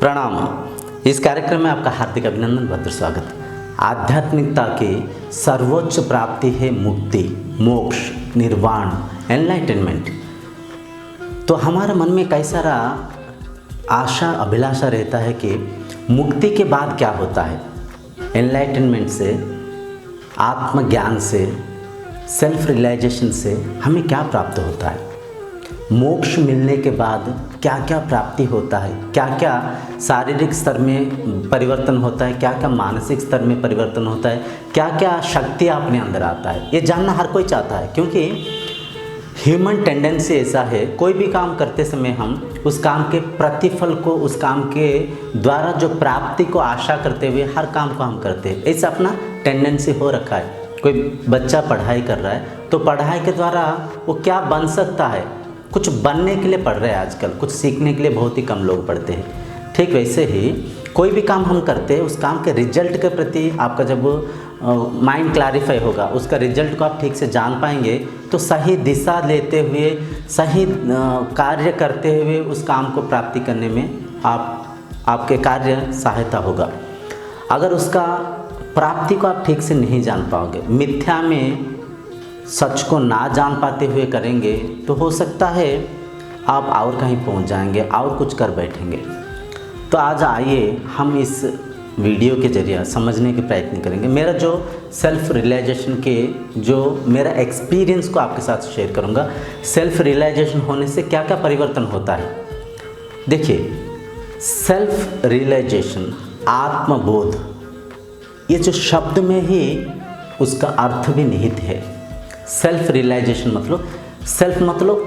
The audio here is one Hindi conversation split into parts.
प्रणाम। इस कार्यक्रम में आपका हार्दिक अभिनंदन, भद्र स्वागत। आध्यात्मिकता की सर्वोच्च प्राप्ति है मुक्ति, मोक्ष, निर्वाण, एनलाइटनमेंट। तो हमारे मन में कई सारा आशा अभिलाषा रहता है कि मुक्ति के बाद क्या होता है। एनलाइटनमेंट से, आत्मज्ञान से, सेल्फ रियलाइजेशन से हमें क्या प्राप्त होता है। मोक्ष मिलने के बाद क्या क्या प्राप्ति होता है, क्या क्या शारीरिक स्तर में परिवर्तन होता है, क्या क्या मानसिक स्तर में परिवर्तन होता है, क्या क्या शक्ति अपने अंदर आता है, ये जानना हर कोई चाहता है। क्योंकि ह्यूमन टेंडेंसी ऐसा है, कोई भी काम करते समय हम उस काम के प्रतिफल को, उस काम के द्वारा जो प्राप्ति को आशा करते हुए हर काम को हम करते हैं। ऐसा अपना टेंडेंसी हो रखा है। कोई बच्चा पढ़ाई कर रहा है तो पढ़ाई के द्वारा वो क्या बन सकता है, कुछ बनने के लिए पढ़ रहे हैं आजकल, कुछ सीखने के लिए बहुत ही कम लोग पढ़ते हैं। ठीक वैसे ही कोई भी काम हम करते हैं, उस काम के रिजल्ट के प्रति आपका जब माइंड क्लैरिफाई होगा, उसका रिजल्ट को आप ठीक से जान पाएंगे तो सही दिशा लेते हुए, सही कार्य करते हुए उस काम को प्राप्ति करने में आपके कार्य सहायता होगा। अगर उसका प्राप्ति को आप ठीक से नहीं जान पाओगे, मिथ्या में सच को ना जान पाते हुए करेंगे तो हो सकता है आप और कहीं पहुंच जाएंगे और कुछ कर बैठेंगे। तो आज आइए हम इस वीडियो के जरिए समझने के प्रयत्न करेंगे। मेरा जो सेल्फ रियलाइजेशन के जो मेरा एक्सपीरियंस को आपके साथ शेयर करूंगा। सेल्फ रियलाइजेशन होने से क्या क्या परिवर्तन होता है। देखिए, सेल्फ रियलाइजेशन, आत्मबोध, ये जो शब्द में ही उसका अर्थ भी निहित है। सेल्फ रियलाइजेशन मतलब, सेल्फ मतलब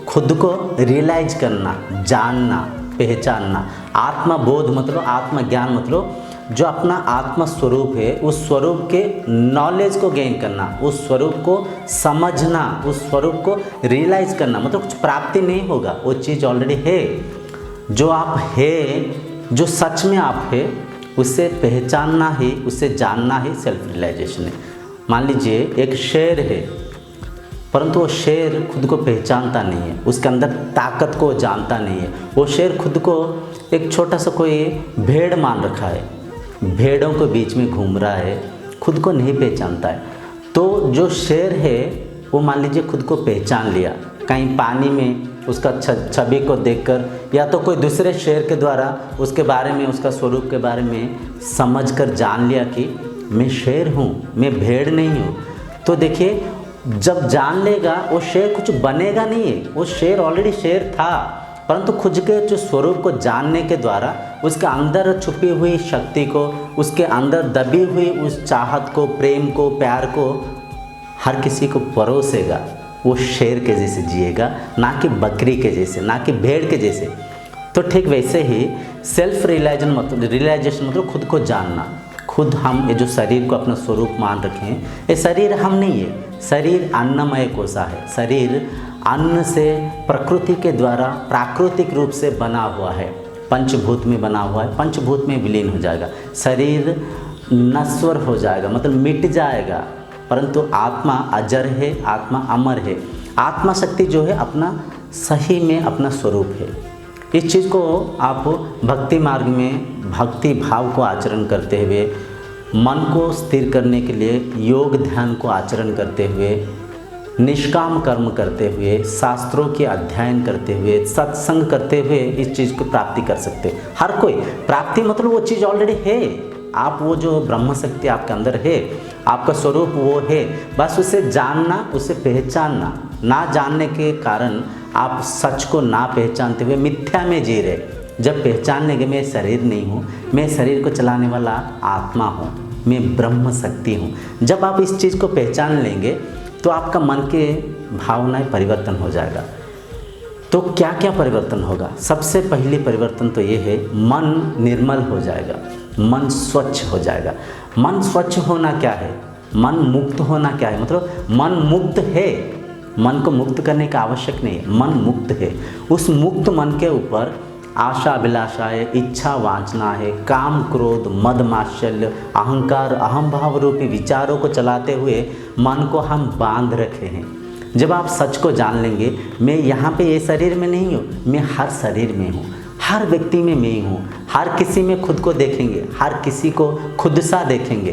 खुद को रियलाइज करना, जानना, पहचानना। आत्मबोध मतलब, आत्मज्ञान मतलब जो अपना आत्म स्वरूप है, उस स्वरूप के नॉलेज को गेन करना, उस स्वरूप को समझना, उस स्वरूप को रियलाइज करना। मतलब कुछ प्राप्ति नहीं होगा, वो चीज़ ऑलरेडी है। जो आप है, जो सच में आप है, उसे पहचानना ही, उसे जानना ही सेल्फ रियलाइजेशन है। मान लीजिए एक शेर है, परंतु वो शेर खुद को पहचानता नहीं है, उसके अंदर ताकत को जानता नहीं है। वो शेर खुद को एक छोटा सा कोई भेड़ मान रखा है, भेड़ों के बीच में घूम रहा है, खुद को नहीं पहचानता है। तो जो शेर है वो मान लीजिए खुद को पहचान लिया, कहीं पानी में उसका छवि को देखकर, या तो कोई दूसरे शेर के द्वारा उसके बारे में, उसका स्वरूप के बारे में समझकर जान लिया कि मैं शेर हूँ, मैं भेड़ नहीं हूँ। तो देखिए, जब जान लेगा वो शेर कुछ बनेगा नहीं है, वो शेर ऑलरेडी शेर था, परंतु खुद के जो स्वरूप को जानने के द्वारा उसके अंदर छुपी हुई शक्ति को, उसके अंदर दबी हुई उस चाहत को, प्रेम को, प्यार को हर किसी को परोसेगा। वो शेर के जैसे जिएगा, ना कि बकरी के जैसे, ना कि भेड़ के जैसे। तो ठीक वैसे ही सेल्फ रियलाइजेशन मतलब खुद को जानना। खुद हम ये जो शरीर को अपना स्वरूप मान रखे हैं, ये शरीर हम नहीं है। शरीर अन्नमय कोशा है। शरीर अन्न से, प्रकृति के द्वारा प्राकृतिक रूप से बना हुआ है, पंचभूत में बना हुआ है, पंचभूत में विलीन हो जाएगा। शरीर नश्वर हो जाएगा, मतलब मिट जाएगा, परंतु आत्मा अजर है, आत्मा अमर है। आत्मा शक्ति जो है अपना सही में अपना स्वरूप है। इस चीज़ को आप भक्ति मार्ग में भक्ति भाव को आचरण करते हुए, मन को स्थिर करने के लिए योग ध्यान को आचरण करते हुए, निष्काम कर्म करते हुए, शास्त्रों के अध्ययन करते हुए, सत्संग करते हुए इस चीज़ को प्राप्ति कर सकते हैं। हर कोई प्राप्ति मतलब वो चीज़ ऑलरेडी है। आप वो जो ब्रह्म शक्ति आपके अंदर है, आपका स्वरूप वो है, बस उसे जानना, उसे पहचानना। ना जानने के कारण आप सच को ना पहचानते हुए मिथ्या में जी रहे। जब पहचान लेंगे मैं शरीर नहीं हूँ, मैं शरीर को चलाने वाला आत्मा हूँ, मैं ब्रह्म शक्ति हूँ, जब आप इस चीज़ को पहचान लेंगे तो आपका मन के भावनाएं परिवर्तन हो जाएगा। तो क्या क्या परिवर्तन होगा। सबसे पहली परिवर्तन तो ये है, मन निर्मल हो जाएगा, मन स्वच्छ हो जाएगा। मन स्वच्छ होना क्या है, मन मुक्त होना क्या है। मतलब मन मुक्त है, मन को मुक्त करने का आवश्यक नहीं है, मन मुक्त है। उस मुक्त मन के ऊपर आशा अभिलाषा है, इच्छा वांछना है, काम क्रोध मद मात्सर्य अहंकार अहम भाव रूपी विचारों को चलाते हुए मन को हम बांध रखे हैं। जब आप सच को जान लेंगे, मैं यहाँ पे ये शरीर में नहीं हूँ, मैं हर शरीर में हूँ, हर व्यक्ति में मैं ही हूँ। हर किसी में खुद को देखेंगे, हर किसी को खुद सा देखेंगे,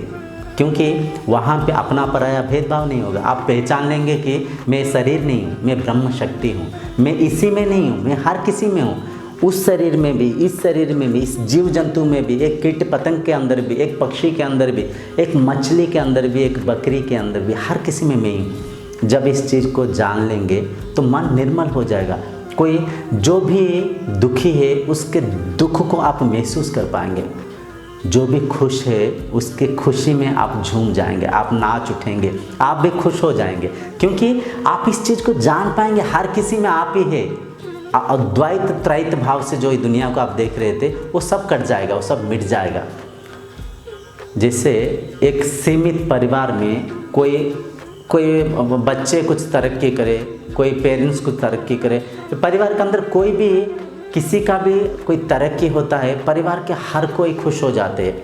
क्योंकि वहाँ पे अपना पराया भेदभाव नहीं होगा। आप पहचान लेंगे कि मैं शरीर नहीं हूँ, मैं ब्रह्म शक्ति हूँ, मैं इसी में नहीं हूँ, मैं हर किसी में हूँ। उस शरीर में भी, इस शरीर में भी, इस जीव जंतु में भी, एक कीट पतंग के अंदर भी, एक पक्षी के अंदर भी, एक मछली के अंदर भी, एक बकरी के अंदर भी, हर किसी में मैं ही हूँ। जब इस चीज़ को जान लेंगे तो मन निर्मल हो जाएगा। कोई जो भी दुखी है उसके दुख को आप महसूस कर पाएंगे, जो भी खुश है उसके खुशी में आप झूम जाएंगे, आप नाच उठेंगे, आप भी खुश हो जाएंगे, क्योंकि आप इस चीज़ को जान पाएंगे हर किसी में आप ही है। अद्वैत त्रैत भाव से जो दुनिया को आप देख रहे थे वो सब कट जाएगा, वो सब मिट जाएगा। जैसे एक सीमित परिवार में कोई बच्चे कुछ तरक्की करे, कोई पेरेंट्स कुछ तरक्की करे, परिवार के अंदर कोई भी किसी का भी कोई तरक्की होता है, परिवार के हर कोई खुश हो जाते हैं।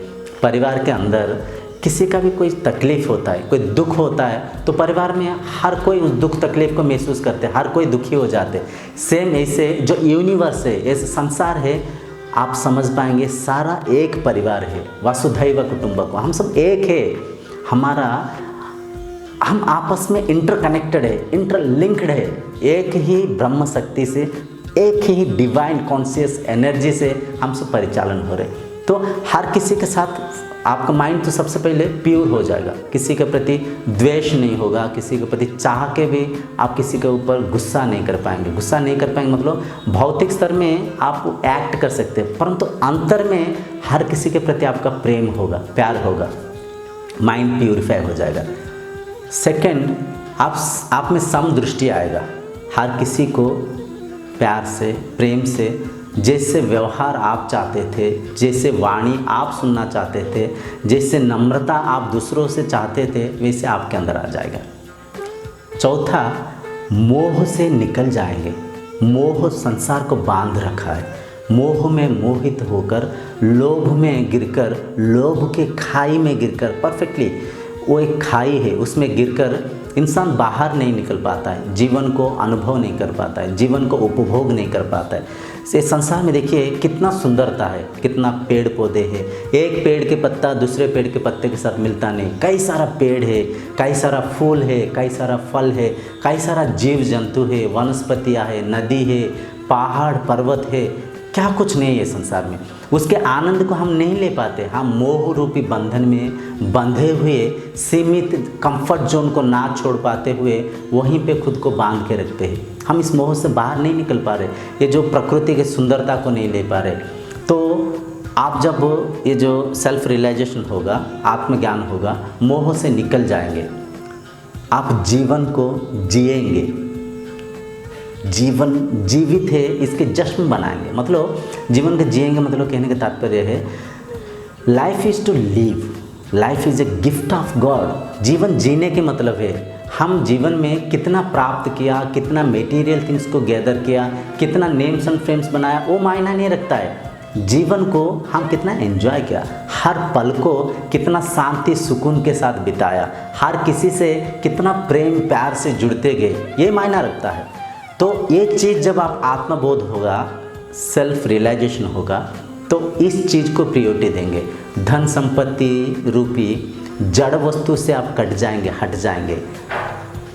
परिवार के अंदर किसी का भी कोई तकलीफ़ होता है, कोई दुख होता है, तो परिवार में हर कोई उस दुख तकलीफ़ को महसूस करते हैं, हर कोई दुखी हो जाते हैं। सेम ऐसे जो यूनिवर्स है, ऐसे संसार है, आप समझ पाएंगे सारा एक परिवार है, वसुधैव कुटुंबकम, हम सब एक है। हम आपस में इंटरकनेक्टेड है, इंटरलिंक्ड है, एक ही ब्रह्म शक्ति से, एक ही डिवाइन कॉन्शियस एनर्जी से हम सब परिचालन हो रहे। तो हर किसी के साथ आपका माइंड तो सबसे पहले प्योर हो जाएगा, किसी के प्रति द्वेष नहीं होगा, किसी के प्रति चाह के भी आप किसी के ऊपर गुस्सा नहीं कर पाएंगे। गुस्सा नहीं कर पाएंगे मतलब भौतिक स्तर में आप एक्ट कर सकते हैं, परंतु अंतर में हर किसी के प्रति आपका प्रेम होगा, प्यार होगा, माइंड प्यूरिफाई हो जाएगा। सेकंड, आप में समदृष्टि आएगा, हर किसी को प्यार से, प्रेम से, जैसे व्यवहार आप चाहते थे, जैसे वाणी आप सुनना चाहते थे, जैसे नम्रता आप दूसरों से चाहते थे, वैसे आपके अंदर आ जाएगा। चौथा, मोह से निकल जाएंगे। मोह संसार को बांध रखा है, मोह में मोहित होकर, लोभ में गिरकर, लोभ के खाई में गिरकर, परफेक्टली वो एक खाई है, उसमें गिरकर इंसान बाहर नहीं निकल पाता है, जीवन को अनुभव नहीं कर पाता है, जीवन को उपभोग नहीं कर पाता है। इस संसार में देखिए कितना सुंदरता है, कितना पेड़ पौधे हैं, एक पेड़ के पत्ता दूसरे पेड़ के पत्ते के साथ मिलता नहीं, कई सारा पेड़ है, कई सारा फूल है, कई सारा फल है, कई सारा जीव जंतु है, वनस्पतियाँ है, नदी है, पहाड़ पर्वत है, क्या कुछ नहीं है संसार में। उसके आनंद को हम नहीं ले पाते, हम मोह रूपी बंधन में बंधे हुए, सीमित कंफर्ट जोन को ना छोड़ पाते हुए वहीं पे खुद को बांध के रखते हैं। हम इस मोह से बाहर नहीं निकल पा रहे, ये जो प्रकृति की सुंदरता को नहीं ले पा रहे। तो आप जब ये जो सेल्फ रियलाइजेशन होगा, आत्मज्ञान होगा, मोह से निकल जाएंगे, आप जीवन को जिएंगे। जीवन जीवित है इसके जश्न बनाएंगे, मतलब जीवन को जिएंगे, मतलब कहने का तात्पर्य है life is to live, life is a gift of God. जीवन जीने के मतलब है हम जीवन में कितना प्राप्त किया, कितना मेटीरियल थिंग्स को गैदर किया, कितना नेम्स एंड फ्रेम्स बनाया, वो मायना नहीं रखता है। जीवन को हम कितना एंजॉय किया, हर पल को कितना शांति सुकून के साथ बिताया, हर किसी से कितना प्रेम प्यार से जुड़ते गए, ये मायना रखता है। तो एक चीज़ जब आप आत्मबोध होगा, सेल्फ रियलाइजेशन होगा, तो इस चीज़ को प्रियोरिटी देंगे। धन संपत्ति रूपी जड़ वस्तु से आप कट जाएंगे, हट जाएंगे।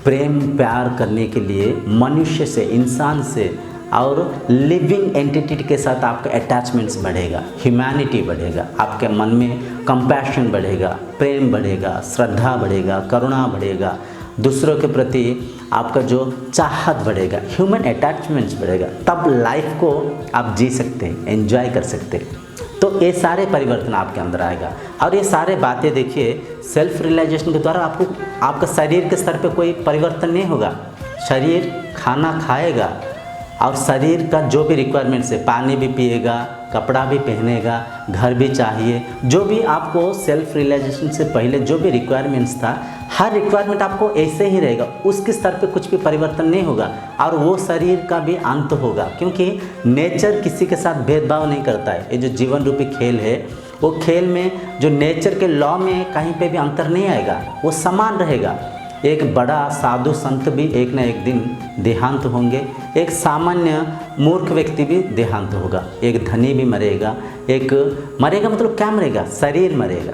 प्रेम प्यार करने के लिए मनुष्य से, इंसान से और लिविंग एंटिटी के साथ आपका अटैचमेंट्स बढ़ेगा, ह्यूमैनिटी बढ़ेगा, आपके मन में कंपैशन बढ़ेगा, प्रेम बढ़ेगा, श्रद्धा बढ़ेगा, करुणा बढ़ेगा, दूसरों के प्रति आपका जो चाहत बढ़ेगा, ह्यूमन अटैचमेंट्स बढ़ेगा, तब लाइफ को आप जी सकते हैं, एंजॉय कर सकते हैं। तो ये सारे परिवर्तन आपके अंदर आएगा। और ये सारे बातें देखिए सेल्फ रियलाइजेशन के द्वारा आपको, आपका शरीर के स्तर पे कोई परिवर्तन नहीं होगा। शरीर खाना खाएगा और शरीर का जो भी रिक्वायरमेंट्स है, पानी भी पिएगा, कपड़ा भी पहनेगा, घर भी चाहिए, जो भी आपको सेल्फ रियलाइजेशन से पहले जो भी रिक्वायरमेंट्स था, हर रिक्वायरमेंट आपको ऐसे ही रहेगा, उसके स्तर पे कुछ भी परिवर्तन नहीं होगा। और वो शरीर का भी अंत होगा, क्योंकि नेचर किसी के साथ भेदभाव नहीं करता है। ये जो जीवन रूपी खेल है, वो खेल में जो नेचर के लॉ में कहीं पे भी अंतर नहीं आएगा, वो समान रहेगा। एक बड़ा साधु संत भी एक न एक दिन देहांत होंगे, एक सामान्य मूर्ख व्यक्ति भी देहांत होगा, एक धनी भी मरेगा, एक मरेगा मतलब क्या मरेगा, शरीर मरेगा।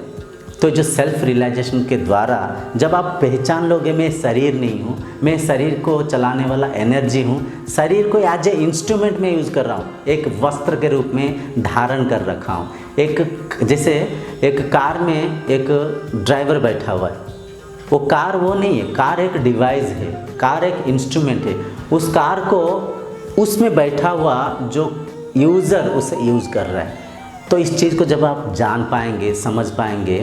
तो जो सेल्फ रियलाइजेशन के द्वारा जब आप पहचान लोगे मैं शरीर नहीं हूँ, मैं शरीर को चलाने वाला एनर्जी हूँ, शरीर को एज ए इंस्ट्रूमेंट में यूज़ कर रहा हूँ, एक वस्त्र के रूप में धारण कर रखा हूँ। एक जैसे एक कार में एक ड्राइवर बैठा हुआ है, वो कार वो नहीं है, कार एक डिवाइस है, कार एक इंस्ट्रूमेंट है। उस कार को उसमें बैठा हुआ जो यूज़र उसे यूज़ कर रहा है। तो इस चीज़ को जब आप जान पाएंगे, समझ पाएंगे,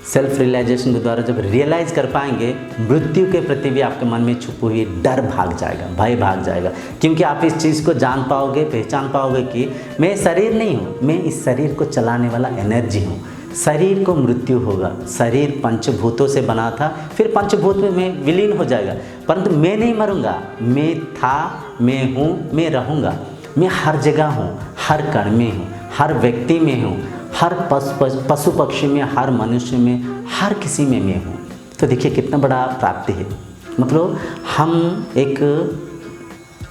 सेल्फ रियलाइजेशन के द्वारा जब रियलाइज़ कर पाएंगे, मृत्यु के प्रति भी आपके मन में छुपी हुई डर भाग जाएगा, भय भाग जाएगा, क्योंकि आप इस चीज़ को जान पाओगे, पहचान पाओगे कि मैं शरीर नहीं हूँ, मैं इस शरीर को चलाने वाला एनर्जी हूँ। शरीर को मृत्यु होगा, शरीर पंचभूतों से बना था, फिर पंचभूत में विलीन हो जाएगा, परंतु मैं नहीं मरूंगा, मैं था, मैं हूँ, मैं रहूँगा, मैं हर जगह हूँ, हर कण में हूँ, हर व्यक्ति में हूँ, हर पशु पक्षी में, हर मनुष्य में, हर किसी में मैं हूँ। तो देखिए कितना बड़ा प्राप्ति है, मतलब हम एक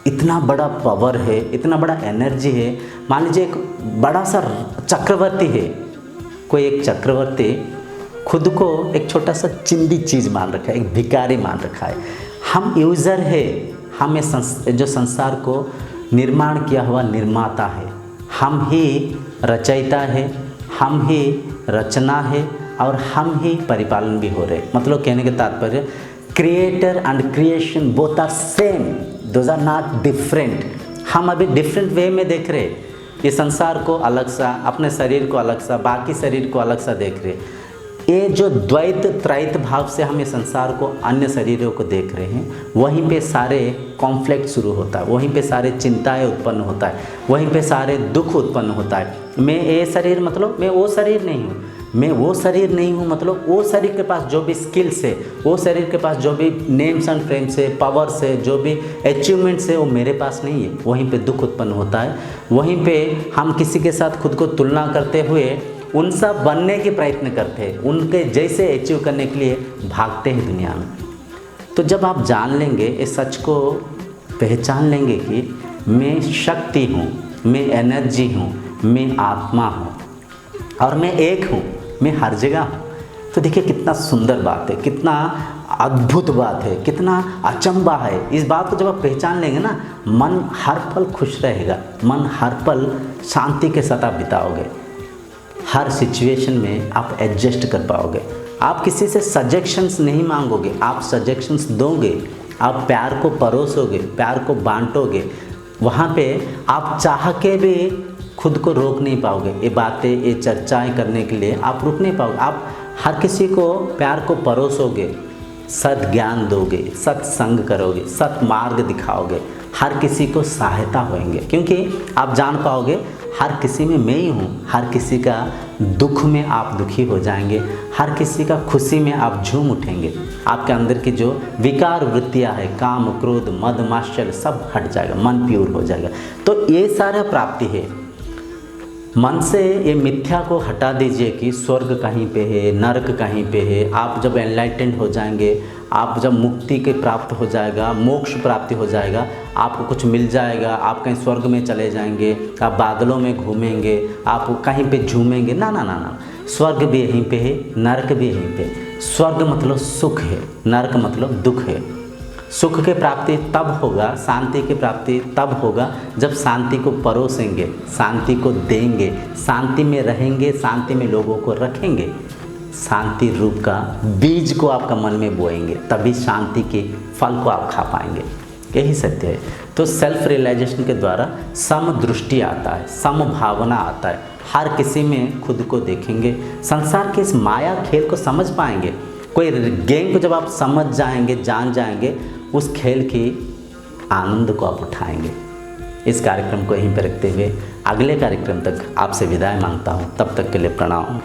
इतना बड़ा पावर है, इतना बड़ा एनर्जी है। मान लीजिए एक बड़ा सा चक्रवर्ती है, कोई एक चक्रवर्ती खुद को एक छोटा सा चिंदी चीज़ मान रखा है, एक भिखारी मान रखा है। हम यूज़र है, हम जो संसार को निर्माण किया हुआ निर्माता है, हम ही रचयिता है, हम ही रचना है और हम ही परिपालन भी हो रहे। मतलब कहने के तात्पर्य creator and creation both are same, those are not different. हम अभी डिफरेंट वे में देख रहे, ये संसार को अलग सा, अपने शरीर को अलग सा, बाकी शरीर को अलग सा देख रहे। ये जो द्वैत त्रैत भाव से हम ये संसार को, अन्य शरीरों को देख रहे हैं, वहीं पे सारे कॉन्फ्लिक्ट शुरू होता है, वहीं पे सारे चिंताएं उत्पन्न होता है, वहीं पे सारे दुख उत्पन्न होता है। मैं ये शरीर मतलब मैं वो शरीर नहीं हूँ, मैं वो शरीर नहीं हूँ मतलब वो शरीर के पास जो भी स्किल्स है, वो शरीर के पास जो भी नेम्स एंड फ्रेम्स है, पावर्स है, जो भी अचीवमेंट्स है, वो मेरे पास नहीं है। वहीं पे दुख उत्पन्न होता है, वहीं पे हम किसी के साथ खुद को तुलना करते हुए उनसा बनने के प्रयत्न करते हैं, उनके जैसे अचीव करने के लिए भागते हैं दुनिया में। तो जब आप जान लेंगे, इस सच को पहचान लेंगे कि मैं शक्ति हूँ, मैं एनर्जी हूँ, मैं आत्मा हूँ और मैं एक हूँ, मैं हर जगह हूँ, तो देखिए कितना सुंदर बात है, कितना अद्भुत बात है, कितना अचंबा है। इस बात को जब आप पहचान लेंगे ना, मन हर पल खुश रहेगा, मन हर पल शांति के साथ आप बिताओगे, हर सिचुएशन में आप एडजस्ट कर पाओगे। आप किसी से सजेशंस नहीं मांगोगे, आप सजेशंस दोगे, आप प्यार को परोसोगे, प्यार को बांटोगे। वहाँ पे आप चाह के भी खुद को रोक नहीं पाओगे, ये बातें, ये चर्चाएं करने के लिए आप रुक नहीं पाओगे। आप हर किसी को प्यार को परोसोगे, सत ज्ञान दोगे, सत्संग करोगे, सत मार्ग दिखाओगे, हर किसी को सहायता होंगे, क्योंकि आप जान पाओगे हर किसी में मैं ही हूँ। हर किसी का दुख में आप दुखी हो जाएंगे, हर किसी का खुशी में आप झूम उठेंगे। आपके अंदर की जो विकार वृत्तियाँ है, काम, क्रोध, मद, माश्चर्य, सब हट जाएगा, मन प्योर हो जाएगा। तो ये सारा प्राप्ति है। मन से ये मिथ्या को हटा दीजिए कि स्वर्ग कहीं पे है, नरक कहीं पे है। आप जब एनलाइटेंड हो जाएंगे, आप जब मुक्ति के प्राप्त हो जाएगा, मोक्ष प्राप्ति हो जाएगा, आपको कुछ मिल जाएगा, आप कहीं स्वर्ग में चले जाएंगे, आप बादलों में घूमेंगे, आप कहीं पे झूमेंगे, ना ना ना ना। स्वर्ग भी यहीं पे है, नरक भी यहीं पे। स्वर्ग मतलब सुख है, नरक मतलब दुख है। सुख की प्राप्ति तब होगा, शांति की प्राप्ति तब होगा जब शांति को परोसेंगे, शांति को देंगे, शांति में रहेंगे, शांति में लोगों को रखेंगे, शांति रूप का बीज को आपका मन में बोएंगे, तभी शांति के फल को आप खा पाएंगे। यही सत्य है। तो सेल्फ रियलाइजेशन के द्वारा सम दृष्टि आता है, सम भावना आता है, हर किसी में खुद को देखेंगे, संसार के इस माया खेल को समझ पाएंगे। कोई गेम को जब आप समझ जाएंगे, जान जाएंगे, उस खेल की आनंद को आप उठाएंगे। इस कार्यक्रम को यहीं पर रखते हुए अगले कार्यक्रम तक आपसे विदाई मांगता हूँ। तब तक के लिए प्रणाम।